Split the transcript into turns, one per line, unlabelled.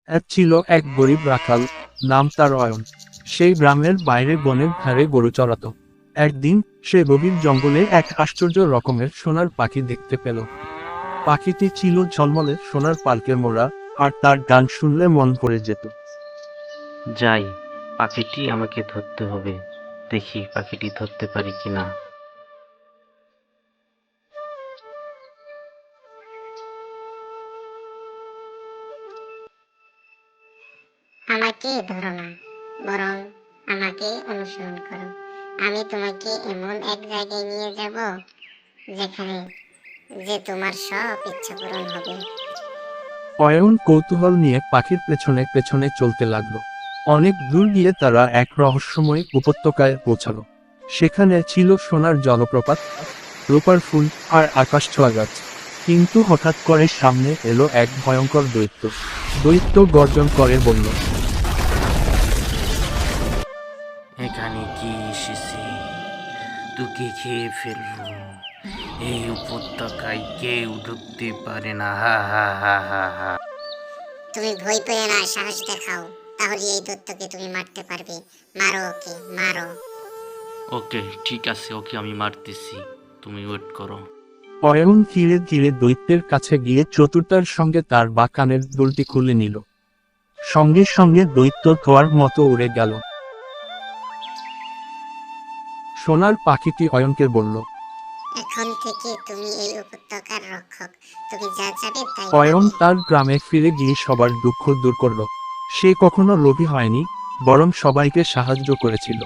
এক ছিল এক গরিব রাখাল, নাম তার অয়ন। সেই গ্রামের বাইরে বনের ধারে গরু চড়াতো। একদিন সে গভীর জঙ্গলে এক আশ্চর্য রকমের সোনার পাখি দেখতে পেল। পাখিটি ছিল ঝলমলে সোনার পালকে মোড়া, আর তার গান শুনলে মন ভরে যেত।
যাই, পাখিটি আমাকে ধরতে হবে। দেখি পাখিটি ধরতে পারি কিনা।
আমাকে ধরো না, বরং আমাকে অনুসরণ করো। আমি তোমাকে এমন এক জায়গায় নিয়ে যাব যেখানে তোমার সব ইচ্ছা পূরণ হবে।
অয়ন কৌতূহল নিয়ে পাখির পেছনে পেছনে চলতে লাগলো। অনেক দূর গিয়ে তারা এক রহস্যময় উপত্যকায় পৌঁছালো। সেখানে ছিল সোনার জলপ্রপাত, রূপার ফুল আর আকাশ ছোঁয়া গাছ। কিন্তু হঠাৎ করে সামনে এলো এক ভয়ঙ্কর দৈত্য। দৈত্য গর্জন করে বলল,
এখানে কি এসেছে? তোকে খেয়ে ফেলবো। এই উপত্যকায় কেউ ঢুকতে পারে না। হা হা হা হা হা।
তুমি ভয় পেয়ে না, সাহস দেখাও, তাহলে এই দৈত্যকে তুমি মারতে পারবে। মারো ওকে, মারো।
ওকে, ঠিক আছে, ওকে আমি মারতেছি, তুমি ওয়েট করো।
অয়ন ধীরে ধীরে দৈত্যের কাছে গিয়ে চতুরতার সঙ্গে তার বাঁকানের দুলটি খুলে নিল। সঙ্গে সঙ্গে দৈত্য ধোঁয়ার মতো উড়ে গেল। সোনার পাখিটি অয়নকে বলল।
এখন থেকে তুমি এই উপত্যকার রক্ষক। তুমি যা চাবে তাই
অয়ন
পাবে।
তার গ্রামে ফিরে গিয়ে সবার দুঃখ দূর করল। সে কখনো লোভী হয়নি, বরং সবাইকে সাহায্য করেছিল।